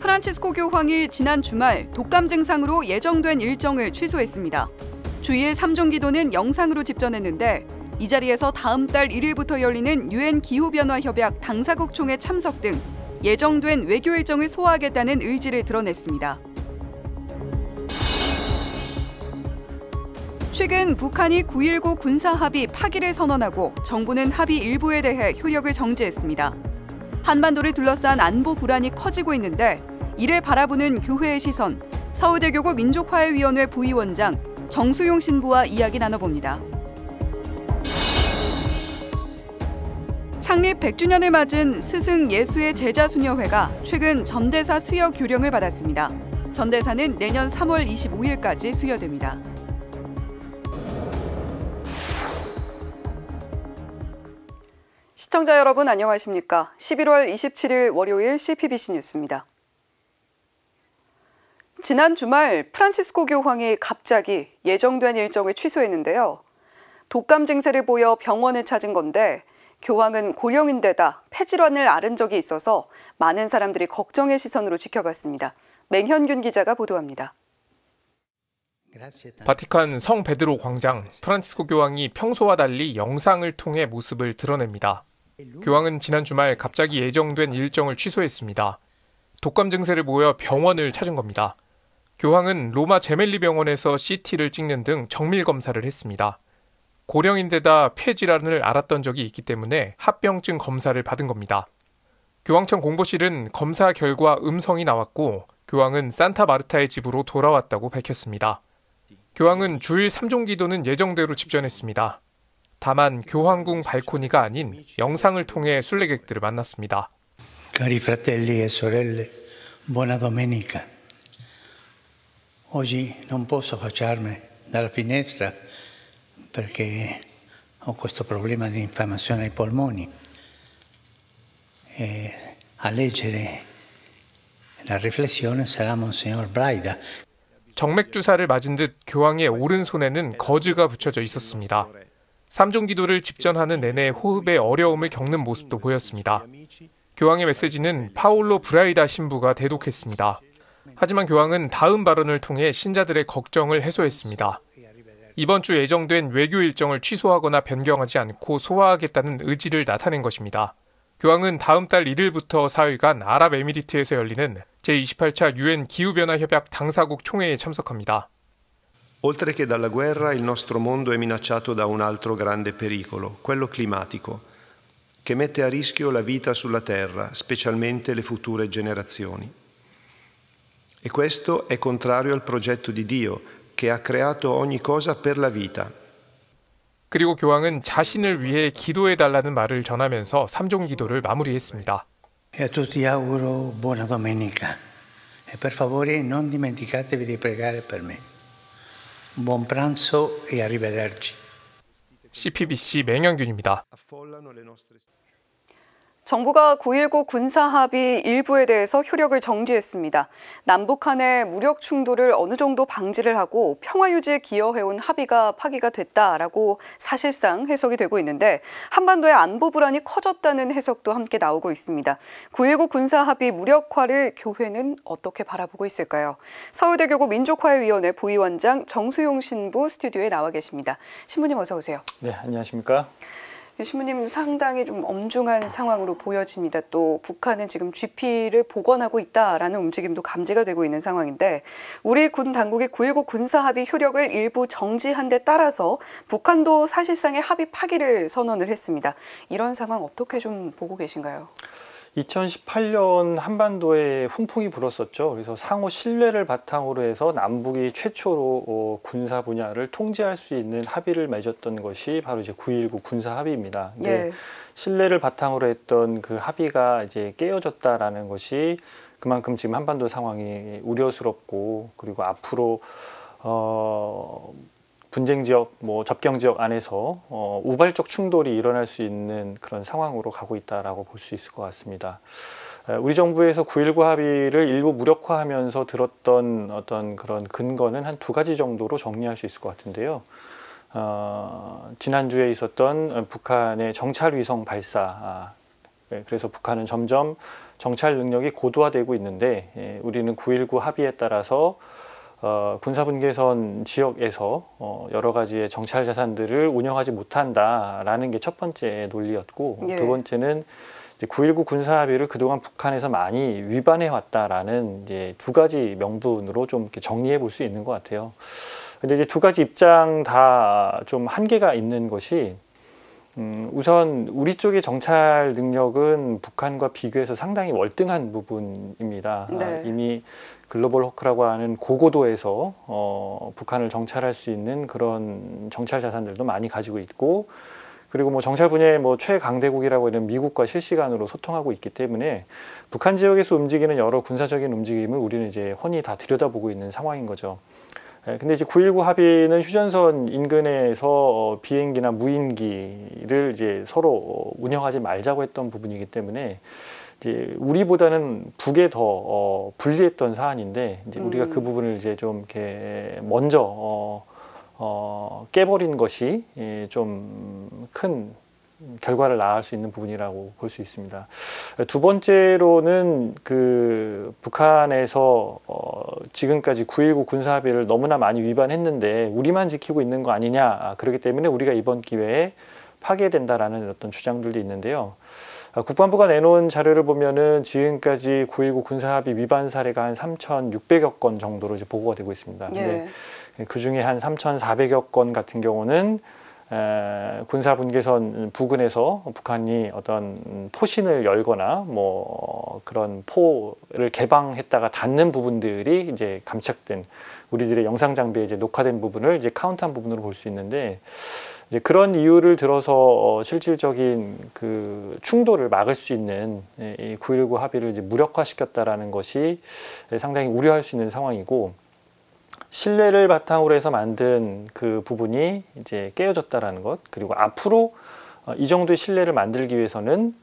프란치스코 교황이 지난 주말 독감 증상으로 예정된 일정을 취소했습니다. 주일 3종 기도는 영상으로 집전했는데 이 자리에서 다음 달 1일부터 열리는 유엔 기후변화협약 당사국 총회 참석 등 예정된 외교 일정을 소화하겠다는 의지를 드러냈습니다. 최근 북한이 9.19 군사합의 파기를 선언하고 정부는 합의 일부에 대해 효력을 정지했습니다. 한반도를 둘러싼 안보 불안이 커지고 있는데 이를 바라보는 교회의 시선, 서울대교구 민족화해위원회 부위원장 정수용 신부와 이야기 나눠봅니다. 창립 100주년을 맞은 스승 예수의 제자수녀회가 최근 전대사 수여 교령을 받았습니다. 전대사는 내년 3월 25일까지 수여됩니다. 시청자 여러분 안녕하십니까? 11월 27일 월요일 CPBC 뉴스입니다. 지난 주말 프란치스코 교황이 갑자기 예정된 일정을 취소했는데요. 독감 증세를 보여 병원을 찾은 건데 교황은 고령인데다 폐질환을 앓은 적이 있어서 많은 사람들이 걱정의 시선으로 지켜봤습니다. 맹현균 기자가 보도합니다. 바티칸 성 베드로 광장, 프란치스코 교황이 평소와 달리 영상을 통해 모습을 드러냅니다. 교황은 지난 주말 갑자기 예정된 일정을 취소했습니다. 독감 증세를 보여 병원을 찾은 겁니다. 교황은 로마 제멜리 병원에서 CT를 찍는 등 정밀 검사를 했습니다. 고령인데다 폐질환을 앓았던 적이 있기 때문에 합병증 검사를 받은 겁니다. 교황청 공보실은 검사 결과 음성이 나왔고 교황은 산타마르타의 집으로 돌아왔다고 밝혔습니다. 교황은 주일 3종 기도는 예정대로 집전했습니다. 다만 교황궁 발코니가 아닌 영상을 통해 순례객들을 만났습니다. Cari fratelli e sorelle, buona domenica. Oggi non posso affacciarmi dalla finestra perché ho questo problema di infiammazione ai polmoni. A leggere la riflessione sarà Monsignor Braida. 정맥 주사를 맞은 듯 교황의 오른손에는 거즈가 붙여져 있었습니다. 3종 기도를 집전하는 내내 호흡에 어려움을 겪는 모습도 보였습니다. 교황의 메시지는 파올로 브라이다 신부가 대독했습니다. 하지만 교황은 다음 발언을 통해 신자들의 걱정을 해소했습니다. 이번 주 예정된 외교 일정을 취소하거나 변경하지 않고 소화하겠다는 의지를 나타낸 것입니다. 교황은 다음 달 1일부터 4일간 아랍에미리트에서 열리는 제28차 유엔 기후변화협약 당사국 총회에 참석합니다. Oltre che dalla guerra, il nostro mondo è minacciato da un altro grande pericolo, quello climatico, che mette a rischio la vita sulla Terra, specialmente le future generazioni. E questo è contrario al progetto di Dio, che ha creato ogni cosa per la vita. 그리고 교황은 자신을 위해 기도해달라는 말을 전하면서 3종 기도를 마무리했습니다. E a tutti auguro buona domenica. E per favore non dimenticatevi di pregare per me. Buon pranzo e arrivederci. CPBC 맹현균입니다. 정부가 9.19 군사합의 일부에 대해서 효력을 정지했습니다. 남북한의 무력 충돌을 어느 정도 방지를 하고 평화 유지에 기여해온 합의가 파기가 됐다라고 사실상 해석이 되고 있는데 한반도의 안보 불안이 커졌다는 해석도 함께 나오고 있습니다. 9.19 군사합의 무력화를 교회는 어떻게 바라보고 있을까요? 서울대교구 민족화해위원회 부위원장 정수용 신부 스튜디오에 나와 계십니다. 신부님 어서 오세요. 네, 안녕하십니까? 신부님 상당히 좀 엄중한 상황으로 보여집니다. 또 북한은 지금 GP를 복원하고 있다라는 움직임도 감지가 되고 있는 상황인데 우리 군 당국이 9.19 군사합의 효력을 일부 정지한 데 따라서 북한도 사실상의 합의 파기를 선언을 했습니다. 이런 상황 어떻게 좀 보고 계신가요? 2018년 한반도에 훈풍이 불었었죠. 그래서 상호 신뢰를 바탕으로 해서 남북이 최초로 군사 분야를 통제할 수 있는 합의를 맺었던 것이 바로 이제 9.19 군사 합의입니다. 예. 신뢰를 바탕으로 했던 그 합의가 이제 깨어졌다라는 것이 그만큼 지금 한반도 상황이 우려스럽고 그리고 앞으로 분쟁 지역, 접경 지역 안에서 우발적 충돌이 일어날 수 있는 그런 상황으로 가고 있다라고 볼 수 있을 것 같습니다. 우리 정부에서 9.19 합의를 일부 무력화하면서 들었던 어떤 그런 근거는 한 2가지 정도로 정리할 수 있을 것 같은데요. 지난주에 있었던 북한의 정찰 위성 발사에 그래서 북한은 점점 정찰 능력이 고도화되고 있는데 우리는 9.19 합의에 따라서 군사분계선 지역에서 여러 가지의 정찰 자산들을 운영하지 못한다라는 게 첫 번째 논리였고 두 번째는 이제 9.19 군사합의를 그동안 북한에서 많이 위반해 왔다라는 이제 두 가지 명분으로 좀 이렇게 정리해 볼 수 있는 것 같아요. 근데 이제 두 가지 입장 다 좀 한계가 있는 것이 우선 우리 쪽의 정찰 능력은 북한과 비교해서 상당히 월등한 부분입니다. 네. 이미 글로벌 호크라고 하는 고고도에서 북한을 정찰할 수 있는 그런 정찰 자산들도 많이 가지고 있고 그리고 뭐 정찰 분야의 뭐 최강대국이라고 하는 미국과 실시간으로 소통하고 있기 때문에 북한 지역에서 움직이는 여러 군사적인 움직임을 우리는 이제 훤히 다 들여다보고 있는 상황인 거죠. 근데 이제 9.19 합의는 휴전선 인근에서 비행기나 무인기를 이제 서로 운영하지 말자고 했던 부분이기 때문에 이제 우리보다는 북에 더 불리했던 사안인데 이제 우리가 그 부분을 이제 좀 이렇게 먼저 깨버린 것이 좀 큰 결과를 낳을 수 있는 부분이라고 볼 수 있습니다. 두 번째로는 그 북한에서 지금까지 9.19 군사합의를 너무나 많이 위반했는데 우리만 지키고 있는 거 아니냐. 그렇기 때문에 우리가 이번 기회에 파괴된다라는 어떤 주장들도 있는데요. 국방부가 내놓은 자료를 보면은 지금까지 9.19 군사합의 위반 사례가 한 3,600여 건 정도로 이제 보고가 되고 있습니다. 근데 그 중에 한 3,400여 건 같은 경우는 군사분계선 부근에서 북한이 어떤 포신을 열거나 뭐 그런 포를 개방했다가 닫는 부분들이 이제 감착된 우리들의 영상 장비에 이제 녹화된 부분을 이제 카운트한 부분으로 볼 수 있는데 이제 그런 이유를 들어서 실질적인 그 충돌을 막을 수 있는 이 9.19 합의를 이제 무력화시켰다라는 것이 상당히 우려할 수 있는 상황이고. 신뢰를 바탕으로 해서 만든 그 부분이 이제 깨어졌다라는 것 그리고 앞으로 이 정도의 신뢰를 만들기 위해서는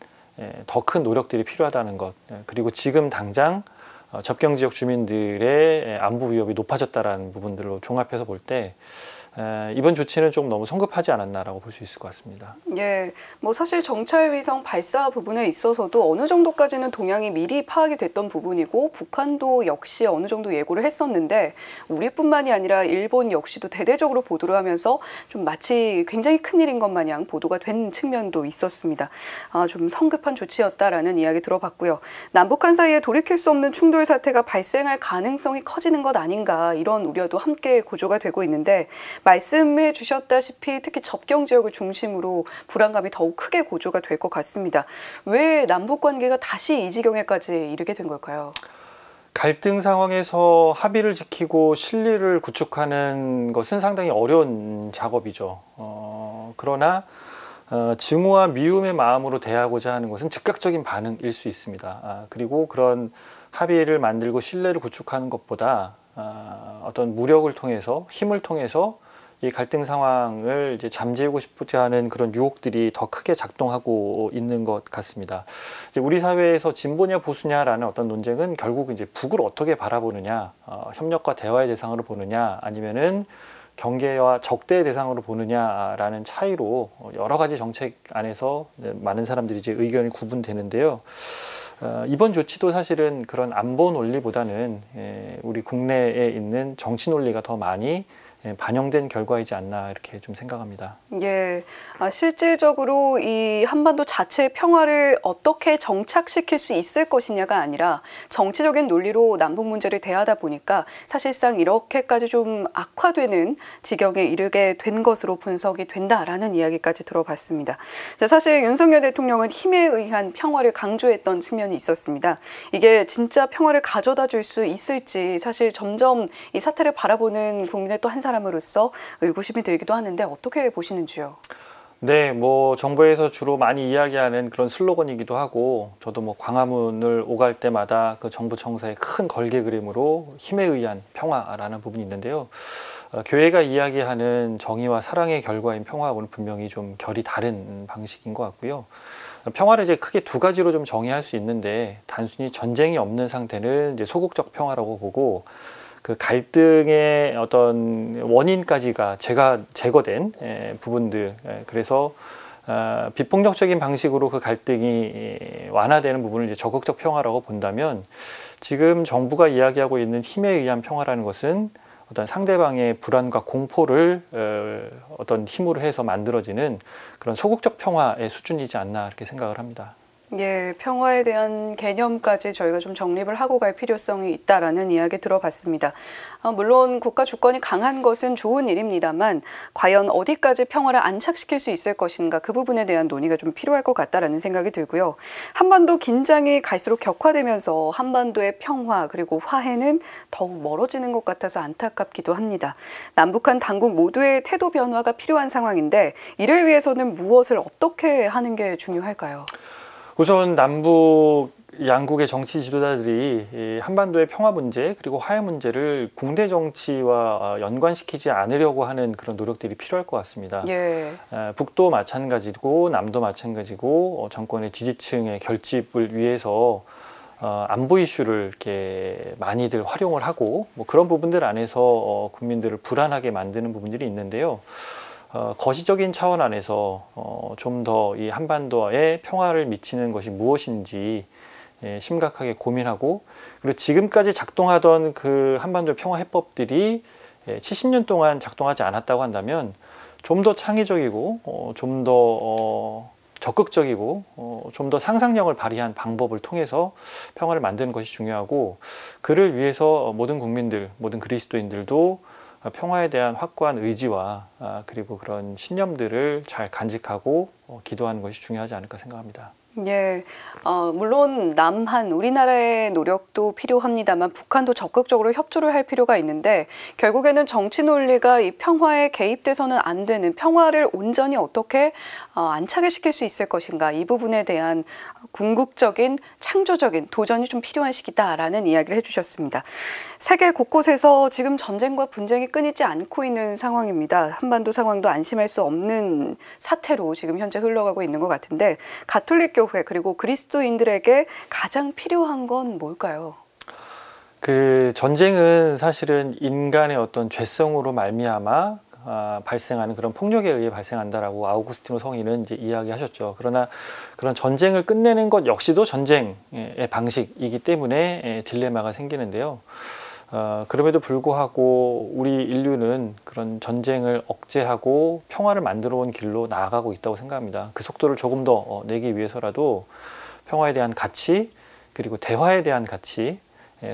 더 큰 노력들이 필요하다는 것 그리고 지금 당장 접경 지역 주민들의 안보 위협이 높아졌다라는 부분들로 종합해서 볼 때 이번 조치는 좀 너무 성급하지 않았나라고 볼 수 있을 것 같습니다. 예, 뭐 사실 정찰 위성 발사 부분에 있어서도 어느 정도까지는 동향이 미리 파악이 됐던 부분이고 북한도 역시 어느 정도 예고를 했었는데 우리뿐만이 아니라 일본 역시도 대대적으로 보도를 하면서 좀 마치 굉장히 큰일인 것 마냥 보도가 된 측면도 있었습니다. 좀 성급한 조치였다라는 이야기 들어봤고요. 남북한 사이에 돌이킬 수 없는 충돌 사태가 발생할 가능성이 커지는 것 아닌가 이런 우려도 함께 고조가 되고 있는데 말씀해 주셨다시피 특히 접경 지역을 중심으로 불안감이 더욱 크게 고조가 될 것 같습니다. 왜 남북 관계가 다시 이 지경에까지 이르게 된 걸까요? 갈등 상황에서 합의를 지키고 실리를 구축하는 것은 상당히 어려운 작업이죠. 그러나 증오와 미움의 마음으로 대하고자 하는 것은 즉각적인 반응일 수 있습니다. 그리고 그런 합의를 만들고 신뢰를 구축하는 것보다 어떤 무력을 통해서 힘을 통해서 이 갈등 상황을 이제 잠재우고 싶지 않은 그런 유혹들이 더 크게 작동하고 있는 것 같습니다. 이제 우리 사회에서 진보냐 보수냐라는 어떤 논쟁은 결국 이제 북을 어떻게 바라보느냐, 협력과 대화의 대상으로 보느냐, 아니면은 경계와 적대의 대상으로 보느냐라는 차이로 여러 가지 정책 안에서 많은 사람들이 이제 의견이 구분되는데요. 이번 조치도 사실은 그런 안보 논리보다는 우리 국내에 있는 정치 논리가 더 많이 반영된 결과이지 않나 이렇게 좀 생각합니다. 예, 실질적으로 이 한반도 자체의 평화를 어떻게 정착시킬 수 있을 것이냐가 아니라 정치적인 논리로 남북 문제를 대하다 보니까 사실상 이렇게까지 좀 악화되는 지경에 이르게 된 것으로 분석이 된다라는 이야기까지 들어봤습니다. 자, 사실 윤석열 대통령은 힘에 의한 평화를 강조했던 측면이 있었습니다. 이게 진짜 평화를 가져다 줄 수 있을지 사실 점점 이 사태를 바라보는 국민의 또 한 사람으로서 의구심이 들기도 하는데 어떻게 보시는지요? 네, 뭐 정부에서 주로 많이 이야기하는 그런 슬로건이기도 하고 저도 뭐 광화문을 오갈 때마다 그 정부 청사의 큰 걸개 그림으로 힘에 의한 평화라는 부분이 있는데요. 교회가 이야기하는 정의와 사랑의 결과인 평화하고는 분명히 좀 결이 다른 방식인 것 같고요. 평화를 이제 크게 두 가지로 좀 정의할 수 있는데 단순히 전쟁이 없는 상태는 이제 소극적 평화라고 보고 그 갈등의 어떤 원인까지가 제거된 부분들 그래서 비폭력적인 방식으로 그 갈등이 완화되는 부분을 이제 적극적 평화라고 본다면 지금 정부가 이야기하고 있는 힘에 의한 평화라는 것은 어떤 상대방의 불안과 공포를 어떤 힘으로 해서 만들어지는 그런 소극적 평화의 수준이지 않나 이렇게 생각을 합니다. 예, 평화에 대한 개념까지 저희가 좀 정립을 하고 갈 필요성이 있다라는 이야기 들어봤습니다. 물론 국가 주권이 강한 것은 좋은 일입니다만 과연 어디까지 평화를 안착시킬 수 있을 것인가 그 부분에 대한 논의가 좀 필요할 것 같다라는 생각이 들고요. 한반도 긴장이 갈수록 격화되면서 한반도의 평화 그리고 화해는 더욱 멀어지는 것 같아서 안타깝기도 합니다. 남북한 당국 모두의 태도 변화가 필요한 상황인데 이를 위해서는 무엇을 어떻게 하는 게 중요할까요? 우선 남북 양국의 정치 지도자들이 한반도의 평화 문제 그리고 화해 문제를 국내 정치와 연관시키지 않으려고 하는 그런 노력들이 필요할 것 같습니다. 예. 북도 마찬가지고 남도 마찬가지고 정권의 지지층의 결집을 위해서 안보 이슈를 이렇게 많이들 활용을 하고 뭐 그런 부분들 안에서 국민들을 불안하게 만드는 부분들이 있는데요. 거시적인 차원 안에서 좀 더 이 한반도에 평화를 미치는 것이 무엇인지 심각하게 고민하고 그리고 지금까지 작동하던 그 한반도 평화 해법들이 70년 동안 작동하지 않았다고 한다면 좀 더 창의적이고 좀 더 적극적이고 좀 더 상상력을 발휘한 방법을 통해서 평화를 만드는 것이 중요하고 그를 위해서 모든 국민들, 모든 그리스도인들도 평화에 대한 확고한 의지와 그리고 그런 신념들을 잘 간직하고 기도하는 것이 중요하지 않을까 생각합니다. 예, 물론 남한 우리나라의 노력도 필요합니다만 북한도 적극적으로 협조를 할 필요가 있는데 결국에는 정치 논리가 이 평화에 개입돼서는 안 되는 평화를 온전히 어떻게 안착을 시킬 수 있을 것인가 이 부분에 대한 궁극적인 창조적인 도전이 좀 필요한 시기다라는 이야기를 해주셨습니다. 세계 곳곳에서 지금 전쟁과 분쟁이 끊이지 않고 있는 상황입니다. 한반도 상황도 안심할 수 없는 사태로 지금 현재 흘러가고 있는 것 같은데 가톨릭 교회 그리고 그리스도인들에게 가장 필요한 건 뭘까요? 그 전쟁은 사실은 인간의 어떤 죄성으로 말미암아 발생하는 그런 폭력에 의해 발생한다라고 아우구스티노 성인은 이제 이야기하셨죠. 그러나 그런 전쟁을 끝내는 것 역시도 전쟁의 방식이기 때문에 딜레마가 생기는데요. 그럼에도 불구하고 우리 인류는 그런 전쟁을 억제하고 평화를 만들어 온 길로 나아가고 있다고 생각합니다. 그 속도를 조금 더 내기 위해서라도 평화에 대한 가치 그리고 대화에 대한 가치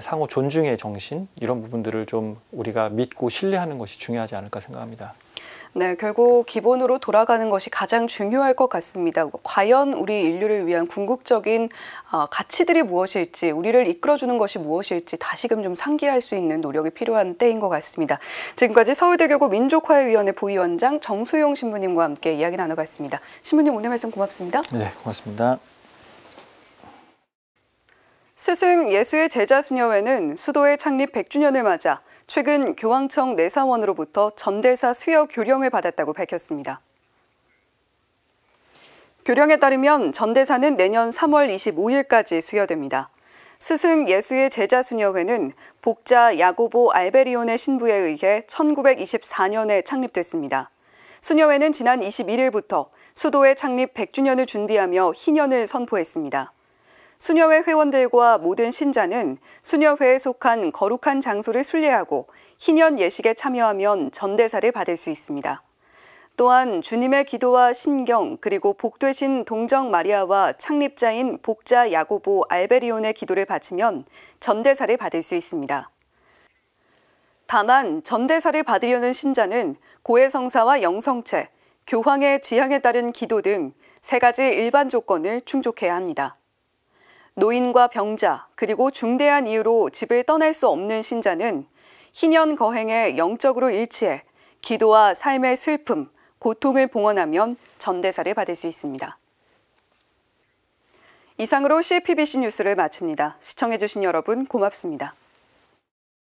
상호 존중의 정신 이런 부분들을 좀 우리가 믿고 신뢰하는 것이 중요하지 않을까 생각합니다. 네, 결국 기본으로 돌아가는 것이 가장 중요할 것 같습니다. 과연 우리 인류를 위한 궁극적인 가치들이 무엇일지, 우리를 이끌어주는 것이 무엇일지 다시금 좀 상기할 수 있는 노력이 필요한 때인 것 같습니다. 지금까지 서울대교구 민족화해위원회 부위원장 정수용 신부님과 함께 이야기 나눠봤습니다. 신부님 오늘 말씀 고맙습니다. 네, 고맙습니다. 스승 예수의 제자 수녀회는 수도의 창립 100주년을 맞아 최근 교황청 내사원으로부터 전대사 수여 교령을 받았다고 밝혔습니다. 교령에 따르면 전대사는 내년 3월 25일까지 수여됩니다. 스승 예수의 제자 수녀회는 복자 야고보 알베리온의 신부에 의해 1924년에 창립됐습니다. 수녀회는 지난 21일부터 수도의 창립 100주년을 준비하며 희년을 선포했습니다. 수녀회 회원들과 모든 신자는 수녀회에 속한 거룩한 장소를 순례하고 희년 예식에 참여하면 전대사를 받을 수 있습니다. 또한 주님의 기도와 신경 그리고 복되신 동정 마리아와 창립자인 복자 야고보 알베리온의 기도를 바치면 전대사를 받을 수 있습니다. 다만 전대사를 받으려는 신자는 고해성사와 영성체, 교황의 지향에 따른 기도 등 3가지 일반 조건을 충족해야 합니다. 노인과 병자 그리고 중대한 이유로 집을 떠날 수 없는 신자는 희년 거행에 영적으로 일치해 기도와 삶의 슬픔, 고통을 봉헌하면 전대사를 받을 수 있습니다. 이상으로 CPBC 뉴스를 마칩니다. 시청해주신 여러분 고맙습니다.